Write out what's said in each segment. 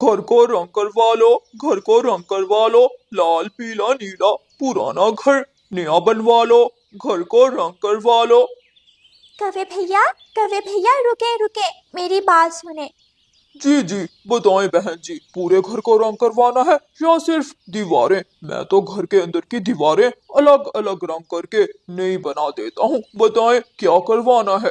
घर को रंग करवा लो, घर को रंग करवा लो, लाल पीला नीला पुराना घर नया बनवा लो, घर को रंग करवा लो। कवे भैया रुके रुके, मेरी बात सुने। जी जी बताएं बहन जी, पूरे घर को रंग करवाना है या सिर्फ दीवारें? मैं तो घर के अंदर की दीवारें अलग अलग रंग करके नई बना देता हूँ, बताएं क्या करवाना है?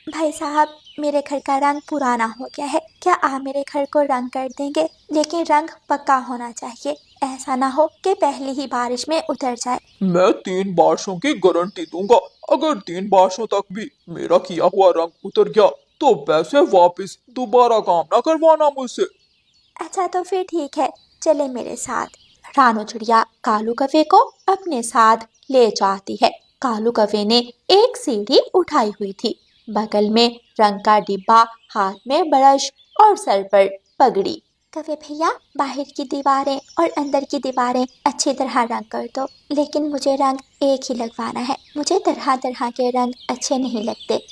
भाई साहब, मेरे घर का रंग पुराना हो गया है, क्या आप मेरे घर को रंग कर देंगे? लेकिन रंग पक्का होना चाहिए, ऐसा ना हो कि पहली ही बारिश में उतर जाए। मैं 3 बारिशों की गारंटी दूंगा। अगर 3 बारिशों तक भी मेरा किया हुआ रंग उतर गया तो पैसे वापस, दोबारा काम ना करवाना मुझसे। अच्छा तो फिर ठीक है, चले मेरे साथ। रानू चिड़िया कालू कौवे को अपने साथ ले जाती है। कालू कौवे ने एक सीढ़ी उठाई हुई थी, बगल में रंग का डिब्बा, हाथ में ब्रश और सर पर पगड़ी। कौवे भैया, बाहर की दीवारें और अंदर की दीवारें अच्छी तरह रंग कर दो, लेकिन मुझे रंग एक ही लगवाना है, मुझे तरह तरह के रंग अच्छे नहीं लगते।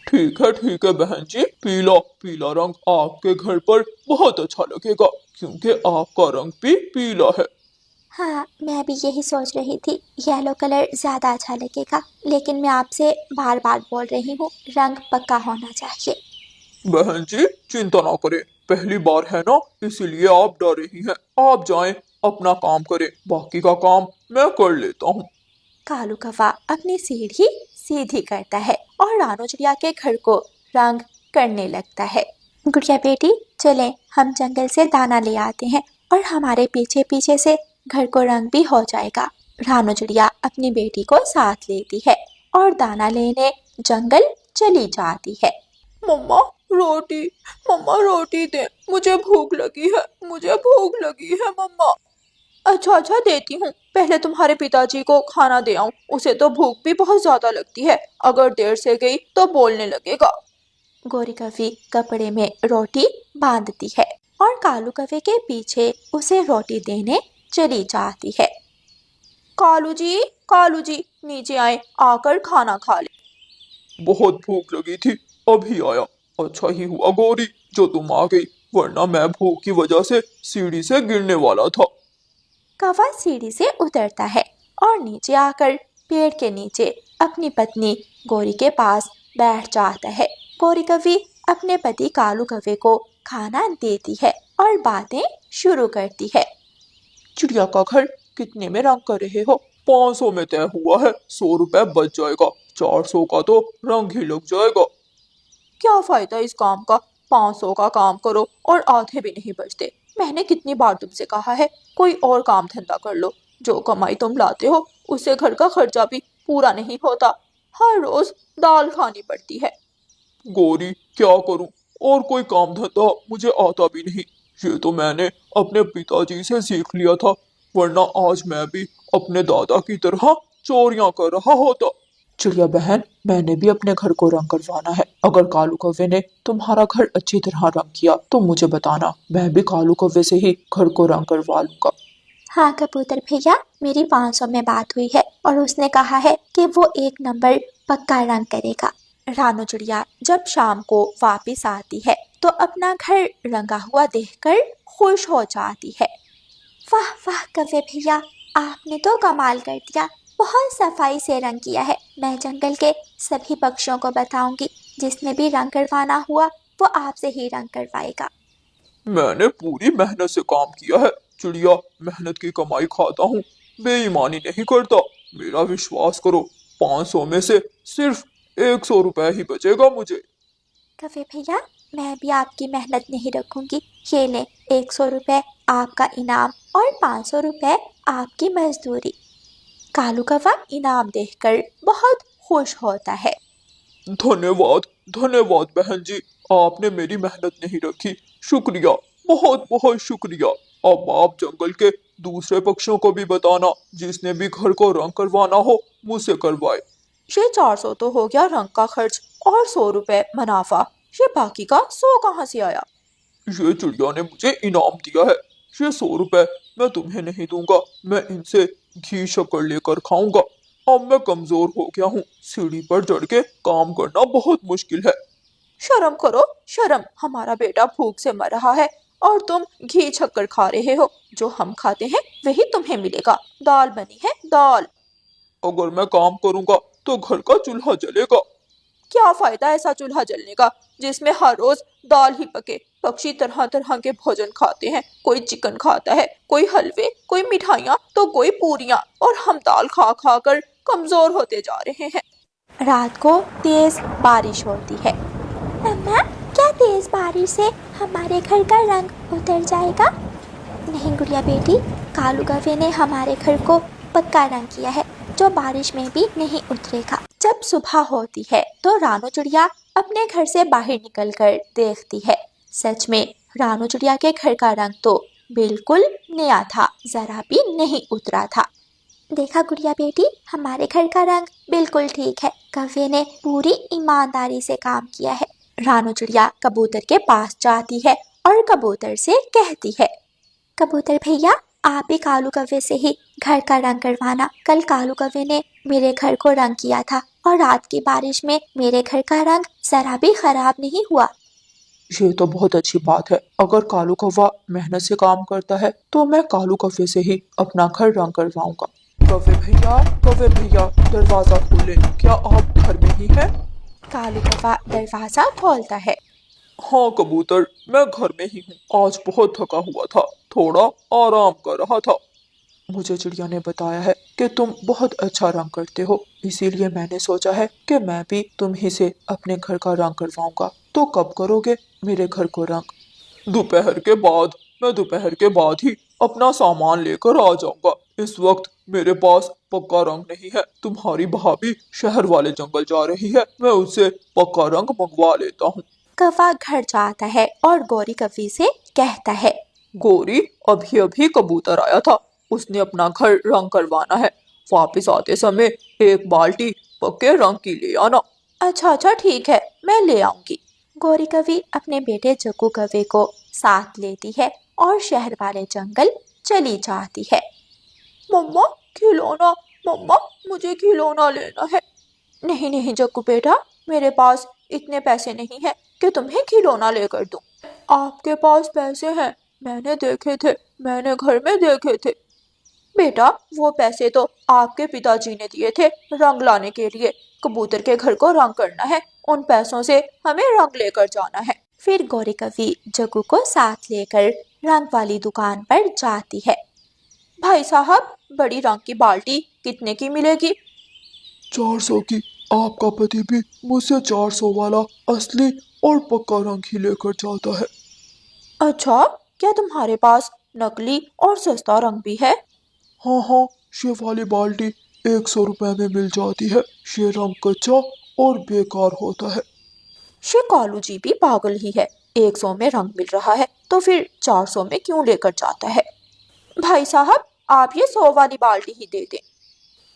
ठीक है बहन जी, पीला पीला रंग आपके घर पर बहुत अच्छा लगेगा क्योंकि आपका रंग भी पीला है। हाँ, मैं भी यही सोच रही थी, येलो कलर ज़्यादा अच्छा लगेगा, लेकिन मैं आपसे बार बार बोल रही हूँ, रंग पक्का होना चाहिए। बहन जी चिंता ना करें, पहली बार है ना इसीलिए आप डर रही हैं। आप जाएं, अपना काम करें, बाकी का काम मैं कर लेता हूँ। कालू कौवा अपनी सीढ़ी सीधी करता है और रानू चिड़िया के घर को रंग करने लगता है। गुड़िया बेटी, चलें, हम जंगल से दाना ले आते हैं और हमारे पीछे पीछे से घर को रंग भी हो जाएगा। रानू चिड़िया अपनी बेटी को साथ लेती है और दाना लेने जंगल चली जाती है। मम्मा रोटी, मम्मा रोटी दे, मुझे भूख लगी है, मुझे भूख लगी है मम्मा। अच्छा देती हूँ, पहले तुम्हारे पिताजी को खाना दे आऊं, उसे तो भूख भी बहुत ज्यादा लगती है, अगर देर से गई तो बोलने लगेगा। गोरी कौवी कपड़े में रोटी बांधती है और कालू कौवे के पीछे उसे रोटी देने चली जाती है। कालू जी नीचे आए, आकर खाना खा ले। बहुत भूख लगी थी, अभी आया। अच्छा ही हुआ गौरी जो तुम आ गई, वरना मैं भूख की वजह से सीढ़ी से गिरने वाला था। कौवा सीढ़ी से उतरता है और नीचे आकर पेड़ के नीचे अपनी पत्नी गोरी के पास बैठ जाता है। गोरी कौवी अपने पति कालू कौवे को खाना देती है और बातें शुरू करती है। चिड़िया का घर कितने में रंग कर रहे हो? 500 में तय हुआ है, 100 रुपए बच जाएगा, 400 का तो रंग ही लग जाएगा। क्या फायदा इस काम का, 500 का काम करो और आधे भी नहीं बचते। मैंने कितनी बार तुमसे कहा है, कोई और काम धंधा कर लो, जो कमाई तुम लाते हो उससे घर का खर्चा भी पूरा नहीं होता, हर रोज दाल खानी पड़ती है। गौरी क्या करूं, और कोई काम धंधा मुझे आता भी नहीं, ये तो मैंने अपने पिताजी से सीख लिया था, वरना आज मैं भी अपने दादा की तरह चोरियां कर रहा होता। चिड़िया बहन, मैंने भी अपने घर को रंग करवाना है। अगर कालू कौवे ने तुम्हारा घर अच्छी तरह रंग किया तो मुझे बताना, मैं भी कालू कौवे से ही घर को रंग करवा लूंगा। हाँ कबूतर भैया, मेरी 500 में बात हुई है और उसने कहा है कि वो 1 नंबर पक्का रंग करेगा। रानू चिड़िया जब शाम को वापस आती है तो अपना घर रंगा हुआ देखकर खुश हो जाती है। वाह वाह कौवे भैया, आपने तो कमाल कर दिया, बहुत सफाई से रंग किया है। मैं जंगल के सभी पक्षियों को बताऊंगी, जिसने भी रंग करवाना हुआ वो आपसे ही रंग करवाएगा। मैंने पूरी मेहनत से काम किया है चिड़िया, मेहनत की कमाई खाता हूँ, बेईमानी नहीं करता। मेरा विश्वास करो, 500 में से सिर्फ 100 रुपए ही बचेगा मुझे। कौवे भैया, मैं भी आपकी मेहनत नहीं रखूंगी, ये ले 100 रुपए आपका इनाम और 500 रुपए आपकी मजदूरी। कालू कौवा इनाम देखकर बहुत खुश होता है। धन्यवाद, धन्यवाद बहन जी, आपने मेरी मेहनत नहीं रखी, शुक्रिया, बहुत बहुत शुक्रिया। अब आप जंगल के दूसरे पक्षियों को भी बताना, जिसने भी घर को रंग करवाना हो मुझसे करवाए। ये 400 तो हो गया रंग का खर्च और 100 रुपए मुनाफा, ये बाकी का 100 कहाँ से आया? ये चिड़िया ने मुझे इनाम दिया है, ये 100 रुपए मैं तुम्हें नहीं दूंगा, मैं इनसे घी शक्कर लेकर खाऊंगा। अब मैं कमजोर हो गया हूँ, सीढ़ी पर चढ़ के काम करना बहुत मुश्किल है। शर्म करो शर्म, हमारा बेटा भूख से मर रहा है और तुम घी शक्कर खा रहे हो। जो हम खाते हैं वही तुम्हें मिलेगा। दाल बनी है, दाल। अगर मैं काम करूंगा तो घर का चूल्हा जलेगा। क्या फायदा ऐसा चूल्हा जलने का जिसमें हर रोज दाल ही पके। पक्षी तरह तरह के भोजन खाते हैं। कोई चिकन खाता है, कोई हलवे, कोई मिठाइयाँ तो कोई पूरियाँ, और हम दाल खा खा कर कमजोर होते जा रहे हैं। रात को तेज बारिश होती है। मम्मा, क्या तेज बारिश से हमारे घर का रंग उतर जाएगा? नहीं गुड़िया बेटी, कालू कौवे ने हमारे घर को पक्का रंग किया है, जो बारिश में भी नहीं उतरेगा। जब सुबह होती है तो रानू चिड़िया अपने घर से बाहर निकलकर देखती है। सच में रानू चिड़िया के घर का रंग तो बिल्कुल नया था, जरा भी नहीं उतरा था। देखा गुड़िया बेटी, हमारे घर का रंग बिल्कुल ठीक है। कौवे ने पूरी ईमानदारी से काम किया है। रानू चिड़िया कबूतर के पास जाती है और कबूतर से कहती है, कबूतर भैया, आप ही कालू कौवे से ही घर का रंग करवाना। कल कालू कौवे ने मेरे घर को रंग किया था और रात की बारिश में मेरे घर का रंग जरा भी खराब नहीं हुआ। ये तो बहुत अच्छी बात है। अगर कालू कौवा मेहनत से काम करता है तो मैं कालू कौवे से ही अपना घर रंग करवाऊंगा। कौवे भैया, दरवाजा खोलें। क्या आप घर में ही हैं? कालू कौवा दरवाजा खोलता है। हाँ कबूतर, मैं घर में ही हूँ। आज बहुत थका हुआ था, थोड़ा आराम कर रहा था। मुझे चिड़िया ने बताया है कि तुम बहुत अच्छा रंग करते हो, इसीलिए मैंने सोचा है कि मैं भी तुम ही से अपने घर का रंग करवाऊंगा। तो कब करोगे मेरे घर को रंग? दोपहर के बाद। मैं दोपहर के बाद ही अपना सामान लेकर आ जाऊंगा। इस वक्त मेरे पास पक्का रंग नहीं है। तुम्हारी भाभी शहर वाले जंगल जा रही है, मैं उससे पक्का रंग मंगवा लेता हूँ। कौवा घर जाता है और गौरी कौवी से कहता है, गौरी, अभी अभी कबूतर आया था, उसने अपना घर रंग करवाना है। वापस आते समय एक बाल्टी पक्के रंग की ले आना। अच्छा ठीक है, मैं ले आऊंगी। गौरी कौवी अपने बेटे जग्गू कौवे को साथ लेती है और शहर वाले जंगल चली जाती है। मम्मा खिलौना, मम्मा मुझे खिलौना लेना है। नहीं नहीं जग्गू बेटा, मेरे पास इतने पैसे नहीं है कि तुम्हें खिलौना लेकर दूं। आपके पास पैसे हैं, मैंने देखे थे, मैंने घर में देखे थे। बेटा, वो पैसे तो आपके पिताजी ने दिए थे रंग लाने के लिए। कबूतर के घर को रंग करना है, उन पैसों से हमें रंग लेकर जाना है। फिर गौरी कौवी जग्गू को साथ लेकर रंग वाली दुकान पर जाती है। भाई साहब, बड़ी रंग की बाल्टी कितने की मिलेगी? 400 की। आपका पति भी मुझसे 400 वाला असली और पक्का रंग ही लेकर जाता है। अच्छा, क्या तुम्हारे पास नकली और सस्ता रंग भी है? हाँ, ये वाली बाल्टी 100 रुपए में मिल जाती है। ये रंग कच्चा और बेकार होता है। ये कालू जी भी पागल ही है। 100 में रंग मिल रहा है तो फिर 400 में क्यों लेकर जाता है? भाई साहब, आप ये 100 वाली बाल्टी ही दे दें।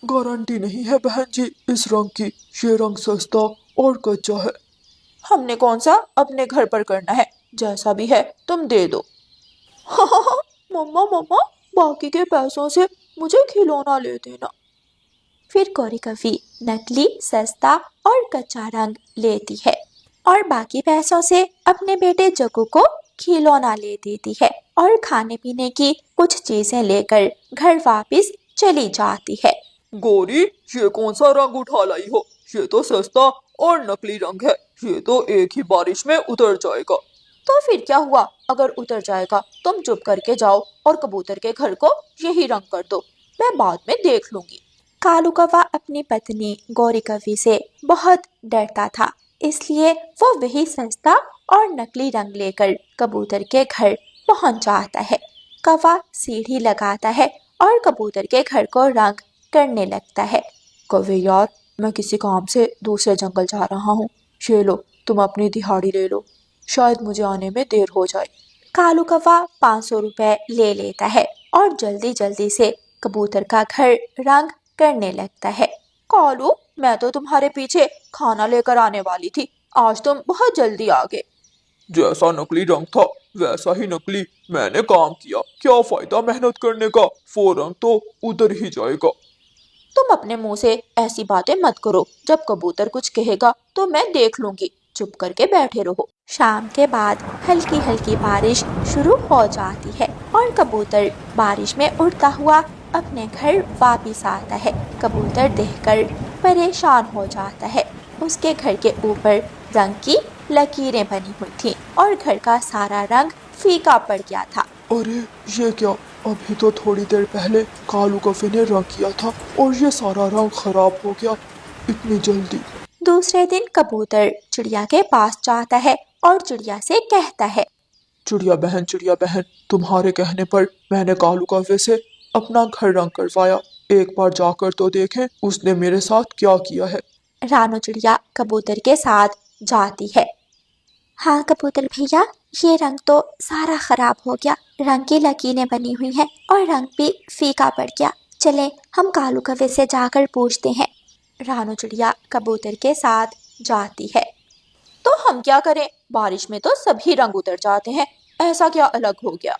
गारंटी नहीं है बहन जी इस रंग की। ये रंग सस्ता और कच्चा है। हमने कौन सा अपने घर पर करना है, जैसा भी है तुम दे दो। मम्मा मम्मा, बाकी के पैसों से मुझे खिलौना ले देना। फिर गौरी कौवी नकली, सस्ता और कच्चा रंग लेती है और बाकी पैसों से अपने बेटे जग्गू को खिलौना ले देती है और खाने पीने की कुछ चीजें लेकर घर वापस चली जाती है। गौरी, ये कौन सा रंग उठा लाई हो? ये तो सस्ता और नकली रंग है। ये तो एक ही बारिश में उतर जाएगा। तो फिर क्या हुआ, अगर उतर जाएगा? तुम चुप करके जाओ और कबूतर के घर को यही रंग कर दो, मैं बाद में देख लूंगी। कालू कौवा अपनी पत्नी गौरी कौवी से बहुत डरता था, इसलिए वो वही सस्ता और नकली रंग लेकर कबूतर के घर पहुंच जाता है। कौवा सीढ़ी लगाता है और कबूतर के घर को रंग करने लगता है। कौवे यार, मैं किसी काम से दूसरे जंगल जा रहा हूँ। ये लो, तुम अपनी दिहाड़ी ले लो, शायद मुझे आने में देर हो जाए। कालू कौवा 500 रुपए ले लेता है और जल्दी जल्दी से कबूतर का घर रंग करने लगता है। कालू, मैं तो तुम्हारे पीछे खाना लेकर आने वाली थी, आज तुम बहुत जल्दी आ गए। जैसा नकली रंग था वैसा ही नकली मैंने काम किया। क्या फायदा मेहनत करने का, वो रंग तो उतर ही जाएगा। तुम अपने मुंह से ऐसी बातें मत करो, जब कबूतर कुछ कहेगा तो मैं देख लूंगी। चुप करके बैठे रहो। शाम के बाद हल्की हल्की बारिश शुरू हो जाती है और कबूतर बारिश में उड़ता हुआ अपने घर वापिस आता है। कबूतर देखकर परेशान हो जाता है। उसके घर के ऊपर रंग की लकीरें बनी हुई थी और घर का सारा रंग फीका पड़ गया था। अरे ये क्या, अभी तो थोड़ी देर पहले कालू कफे ने रंग किया था और ये सारा रंग खराब हो गया इतनी जल्दी। दूसरे दिन कबूतर चिड़िया के पास जाता है और चिड़िया से कहता है, चिड़िया बहन, तुम्हारे कहने पर मैंने कालू कफे से अपना घर रंग करवाया। एक बार जाकर तो देखें उसने मेरे साथ क्या किया है। रानू चिड़िया कबूतर के साथ जाती है। हाँ कबूतर भैया, ये रंग तो सारा खराब हो गया। रंग की लकीरें बनी हुई हैं और रंग भी फीका पड़ गया। चले हम कालू कौवे से जाकर पूछते हैं। रानू चिड़िया कबूतर के साथ जाती है। तो हम क्या करें, बारिश में तो सभी रंग उतर जाते हैं, ऐसा क्या अलग हो गया।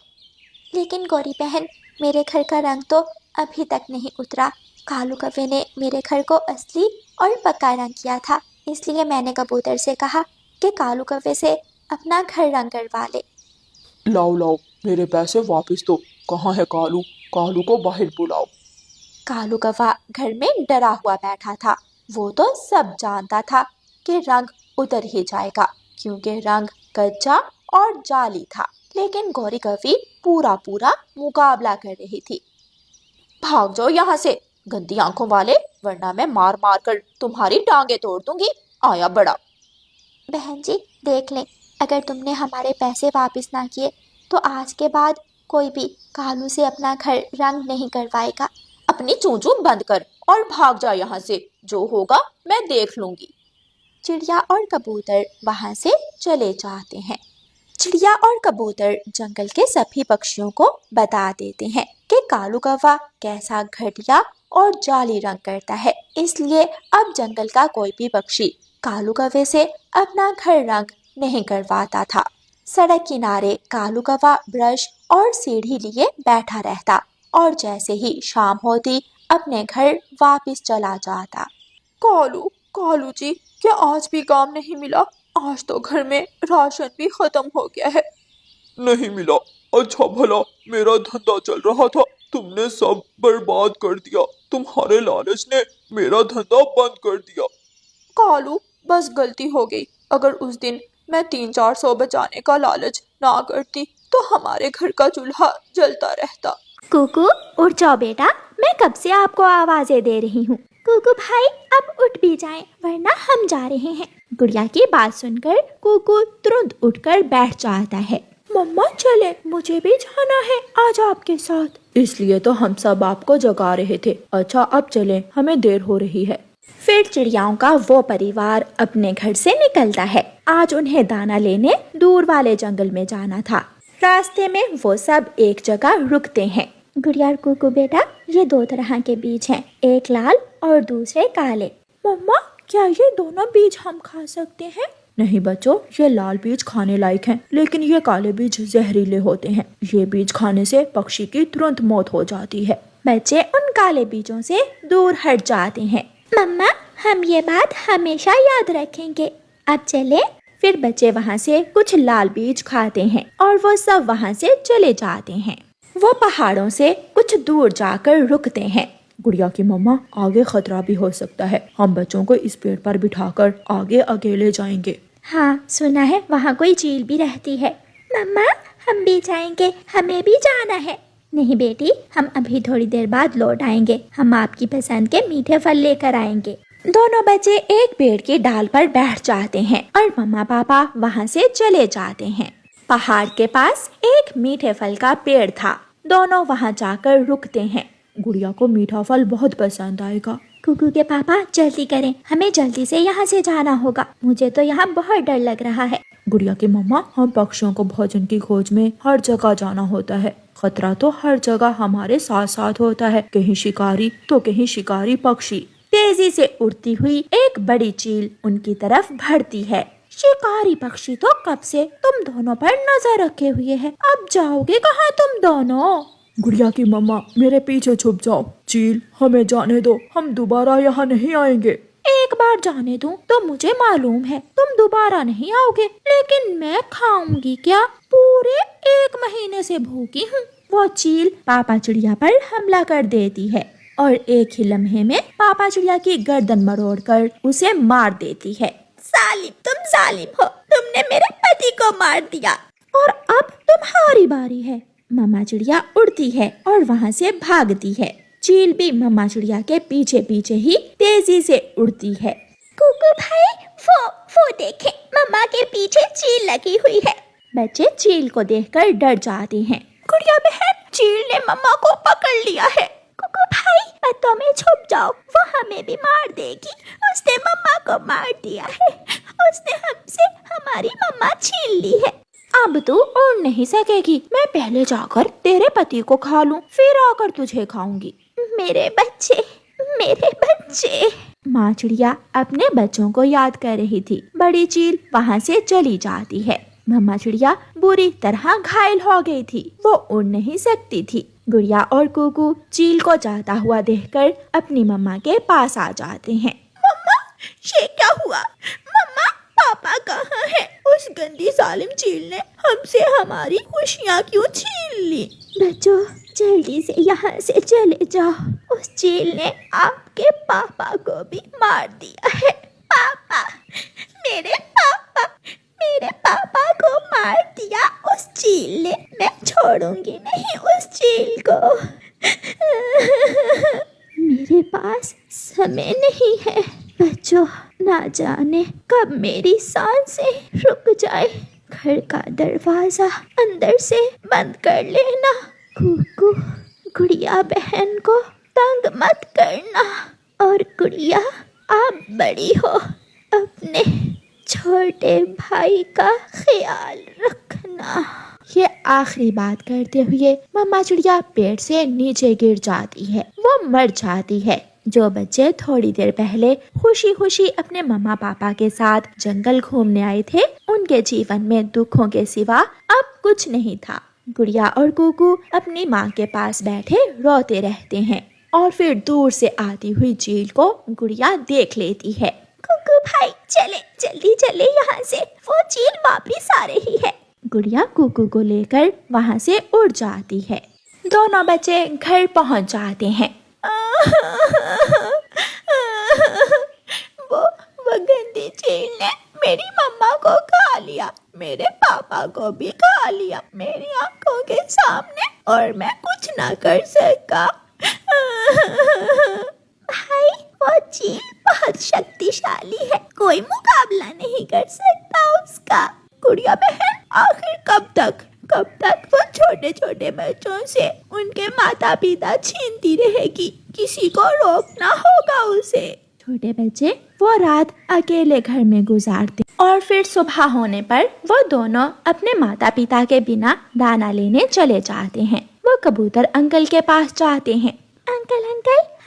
लेकिन गौरी बहन, मेरे घर का रंग तो अभी तक नहीं उतरा। कालू कौवे ने मेरे घर को असली और पक्का रंग किया था, इसलिए मैंने कबूतर से कहा कि कालू कौवे से अपना घर रंग करवा ले। लाओ मेरे पैसे वापस दो। कहाँ है कालू? कालू को बाहर बुलाओ। कालू कौवा घर में डरा हुआ बैठा था। वो तो सब जानता था कि रंग उतर ही जाएगा, क्योंकि रंग कच्चा और जाली था। लेकिन गौरी कौवी पूरा मुकाबला कर रही थी। भाग जाओ यहाँ से गंदी आंखों वाले, वरना मैं मार मार कर तुम्हारी टांगे तोड़ दूंगी। आया बड़ा। बहन जी देख लें, अगर तुमने हमारे पैसे वापस ना किए तो आज के बाद कोई भी कालू से अपना घर रंग नहीं करवाएगा। अपनी चूंचू बंद कर और भाग जा यहाँ से, जो होगा मैं देख लूंगी। चिड़िया और कबूतर वहां से चले जाते हैं। चिड़िया और कबूतर जंगल के सभी पक्षियों को बता देते हैं कि कालू कौवा कैसा घटिया और जाली रंग करता है, इसलिए अब जंगल का कोई भी पक्षी कालू कौवे से अपना घर रंग नहीं करवाता था। सड़क किनारे कालू कौवा ब्रश और सीढ़ी लिए बैठा रहता और जैसे ही शाम होती अपने घर वापस चला जाता। कालू जी, क्या आज भी काम नहीं मिला? आज तो घर में राशन भी खत्म हो गया है। नहीं मिला? अच्छा भला मेरा धंधा चल रहा था, तुमने सब बर्बाद कर दिया। तुम्हारे लालच ने मेरा धंधा बंद कर दिया। कालू, बस गलती हो गई। अगर उस दिन मैं 300-400 बचाने का लालच ना करती तो हमारे घर का चूल्हा जलता रहता। कुकू उठ जाओ बेटा, मैं कब से आपको आवाजें दे रही हूँ। कुकू भाई अब उठ भी जाएं, वरना हम जा रहे हैं। गुड़िया की बात सुनकर कुकू तुरंत उठकर बैठ जाता है। मम्मा चले, मुझे भी जाना है आज आपके साथ। इसलिए तो हम सब आपको जगा रहे थे। अच्छा अब चले, हमें देर हो रही है। फिर चिड़ियाओं का वो परिवार अपने घर से निकलता है। आज उन्हें दाना लेने दूर वाले जंगल में जाना था। रास्ते में वो सब एक जगह रुकते हैं। गुड़िया और कुकू बेटा, ये 2 तरह के बीज हैं, एक लाल और दूसरे काले। मम्मा, क्या ये दोनों बीज हम खा सकते हैं? नहीं बच्चों, ये लाल बीज खाने लायक हैं, लेकिन ये काले बीज जहरीले होते हैं। ये बीज खाने से पक्षी की तुरंत मौत हो जाती है। बच्चे उन काले बीजों से दूर हट जाते हैं। मम्मा, हम ये बात हमेशा याद रखेंगे। अब चले। फिर बच्चे वहाँ से कुछ लाल बीज खाते हैं और वो सब वहाँ से चले जाते हैं। वो पहाड़ों से कुछ दूर जाकर रुकते हैं। गुड़िया की मम्मा, आगे खतरा भी हो सकता है, हम बच्चों को इस पेड़ पर बिठाकर आगे अकेले जाएंगे। हाँ सुना है वहाँ कोई चील भी रहती है। मम्मा, हम भी जाएंगे, हमें भी जाना है। नहीं बेटी, हम अभी थोड़ी देर बाद लौट आएंगे। हम आपकी पसंद के मीठे फल लेकर आएंगे। दोनों बच्चे एक पेड़ की डाल पर बैठ जाते हैं और मम्मा पापा वहाँ से चले जाते हैं। पहाड़ के पास एक मीठे फल का पेड़ था। दोनों वहाँ जाकर रुकते हैं। गुड़िया को मीठा फल बहुत पसंद आएगा। कुकू के पापा जल्दी करें, हमें जल्दी से यहाँ से जाना होगा। मुझे तो यहाँ बहुत डर लग रहा है। गुड़िया की मम्मा, हम पक्षियों को भोजन की खोज में हर जगह जाना होता है। खतरा तो हर जगह हमारे साथ साथ होता है, कहीं शिकारी तो कहीं शिकारी पक्षी। तेजी से उड़ती हुई एक बड़ी चील उनकी तरफ बढ़ती है। शिकारी पक्षी तो कब से तुम दोनों पर नजर रखे हुए है, अब जाओगे कहाँ तुम दोनों? गुड़िया की मम्मा, मेरे पीछे छुप जाओ। चील, हमें जाने दो, हम दोबारा यहाँ नहीं आएंगे। एक बार जाने दूं तो मुझे मालूम है तुम दोबारा नहीं आओगे, लेकिन मैं खाऊंगी क्या? पूरे 1 महीने से भूखी हूँ। वो चील पापा चिड़िया पर हमला कर देती है और एक ही लम्हे में पापा चिड़िया की गर्दन मरोड़कर उसे मार देती है। जालिम, तुम जालिम हो, तुमने मेरे पति को मार दिया और अब तुम्हारी बारी है। मम्मा चिड़िया उड़ती है और वहाँ से भागती है। चील भी मम्मा चिड़िया के पीछे पीछे ही तेजी से उड़ती है। कुकू भाई, वो देखे, मम्मा के पीछे चील लगी हुई है। बच्चे चील को देखकर डर जाते हैं। गुड़िया बहन, चील ने मम्मा को पकड़ लिया है। कुकू भाई, पत्तों में छुप जाओ, वो हमें भी मार देगी। उसने मम्मा को मार दिया है, उसने हमसे हमारी मम्मा छीन ली है। अब तू उड़ नहीं सकेगी, मैं पहले जाकर तेरे पति को खा लूं, फिर आकर तुझे खाऊंगी। मेरे बच्चे, मेरे बच्चे। माँ चिड़िया अपने बच्चों को याद कर रही थी। बड़ी चील वहाँ से चली जाती है। मम्मा चिड़िया बुरी तरह घायल हो गई थी, वो उड़ नहीं सकती थी। गुड़िया और कुकू चील को जाता हुआ देखकर अपनी मम्मा के पास आ जाते हैं। मम्मा, ये क्या हुआ? मम्मा, पापा कहाँ है? उस गंदी जालिम चील ने हमसे हमारी खुशियाँ क्यों छीन ली? बच्चों, जल्दी से यहाँ से चले जाओ, उस चील ने आपके पापा को भी मार दिया है। पापा, मेरे पापा को मार दिया उस चील ने, मैं छोड़ूंगी नहीं उस चील को। मेरे पास समय नहीं है बच्चों, ना जाने कब मेरी सांसें रुक जाए। घर का दरवाजा अंदर से बंद कर लेना। कुकू, गुड़िया बहन को तंग मत करना। और गुड़िया, आप बड़ी हो, अपने छोटे भाई का ख्याल रखना। ये आखिरी बात करते हुए मम्मा चिड़िया पेड़ से नीचे गिर जाती है, वो मर जाती है। जो बच्चे थोड़ी देर पहले खुशी खुशी अपने मम्मा पापा के साथ जंगल घूमने आए थे, उनके जीवन में दुखों के सिवा अब कुछ नहीं था। गुड़िया और कुकू अपनी माँ के पास बैठे रोते रहते हैं और फिर दूर से आती हुई चील को गुड़िया देख लेती है। कुकू भाई, चले, जल्दी चले यहाँ से, वो चील वापिस आ रही है। गुड़िया कुकू को लेकर वहाँ से उड़ जाती है। दोनों बच्चे घर पहुँच जाते हैं। वो गंदी चील ने मेरी मम्मा को खा लिया, मेरे पापा को भी खा लिया मेरी आंखों के सामने, और मैं कुछ ना कर सका। भाई, वो चील बहुत शक्तिशाली है, कोई मुकाबला नहीं कर सकता उसका। गुड़िया बहन, आखिर कब तक वो छोटे छोटे बच्चों से उनके माता पिता छीनती रहेगी? किसी को रोकना होगा उसे। छोटे बच्चे वो रात अकेले घर में गुजारते और फिर सुबह होने पर वो दोनों अपने माता पिता के बिना दाना लेने चले जाते हैं। वो कबूतर अंकल के पास जाते हैं। अंकल,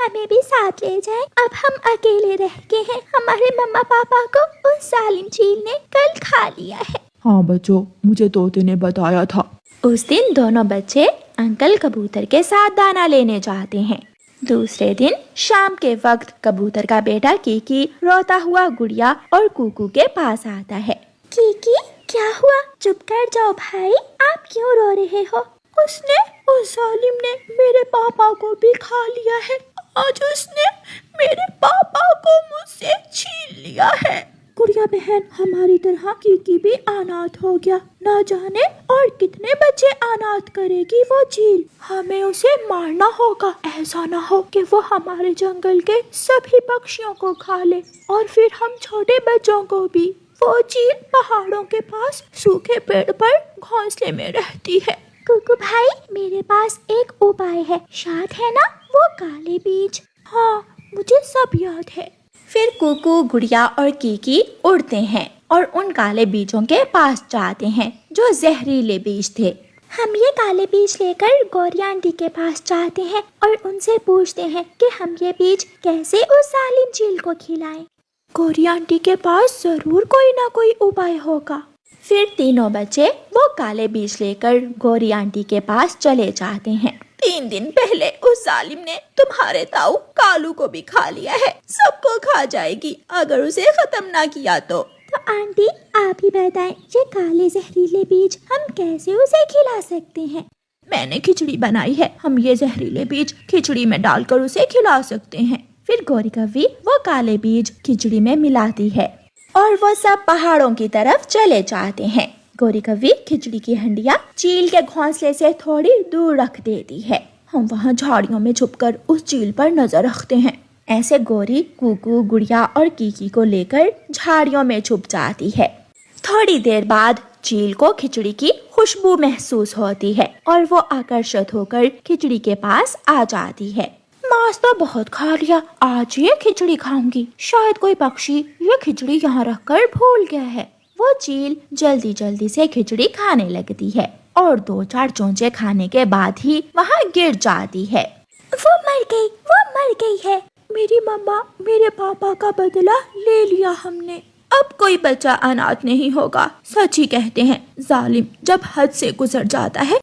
हमें भी साथ ले जाएं, अब हम अकेले रह के हैं, हमारे मम्मा पापा को उस जालिम चील ने कल खा लिया है। हाँ बच्चों, मुझे तोते ने बताया था। उस दिन दोनों बच्चे अंकल कबूतर के साथ दाना लेने जाते हैं। दूसरे दिन शाम के वक्त कबूतर का बेटा कीकी रोता हुआ गुड़िया और कुकू के पास आता है। कीकी, क्या हुआ? चुप कर जाओ भाई, आप क्यों रो रहे हो? उस जालिम ने मेरे पापा को भी खा लिया है, आज उसने मेरे पापा को मुझसे छीन लिया है। गुड़िया बहन, हमारी तरह कीकी भी अनाथ हो गया, ना जाने और कितने बच्चे अनाथ करेगी वो चील। हमें उसे मारना होगा, ऐसा ना हो कि वो हमारे जंगल के सभी पक्षियों को खा ले और फिर हम छोटे बच्चों को भी। वो चील पहाड़ों के पास सूखे पेड़ पर घोंसले में रहती है। कुकू भाई, मेरे पास एक उपाय है, याद है ना, वो काले बीज? हाँ, मुझे सब याद है। फिर कुकू, गुड़िया और कीकी उड़ते हैं और उन काले बीजों के पास जाते हैं जो जहरीले बीज थे। हम ये काले बीज लेकर गौरी आंटी के पास जाते हैं और उनसे पूछते हैं कि हम ये बीज कैसे उस जालिम चील को खिलाएं। गौरी आंटी के पास जरूर कोई ना कोई उपाय होगा। फिर तीनों बच्चे वो काले बीज लेकर गौरी आंटी के पास चले जाते हैं। 3 दिन पहले उस जालिम ने तुम्हारे ताऊ कालू को भी खा लिया है। सबको खा जाएगी अगर उसे खत्म ना किया तो आंटी आप ही बताएं, ये काले जहरीले बीज हम कैसे उसे खिला सकते हैं? मैंने खिचड़ी बनाई है, हम ये जहरीले बीज खिचड़ी में डालकर उसे खिला सकते हैं। फिर गौरी कव्वी वो काले बीज खिचड़ी में मिलाती है और वो सब पहाड़ों की तरफ चले जाते हैं। गौरी कव्वी खिचड़ी की हंडिया चील के घोंसले से थोड़ी दूर रख देती है। हम वहाँ झाड़ियों में छुपकर उस चील पर नजर रखते हैं। ऐसे गौरी कुकू, गुड़िया और कीकी को लेकर झाड़ियों में छुप जाती है। थोड़ी देर बाद चील को खिचड़ी की खुशबू महसूस होती है और वो आकर्षित होकर खिचड़ी के पास आ जाती है। मांस तो बहुत खा लिया, आज ये खिचड़ी खाऊंगी। शायद कोई पक्षी ये खिचड़ी यहाँ रखकर भूल गया है। वो चील जल्दी जल्दी से खिचड़ी खाने लगती है और 2-4 चोंचे खाने के बाद ही वहाँ गिर जाती है। वो मर गई है। मेरी मम्मा मेरे पापा का बदला ले लिया हमने। अब कोई बच्चा अनाथ नहीं होगा। सच ही कहते हैं, जालिम जब हद से गुजर जाता है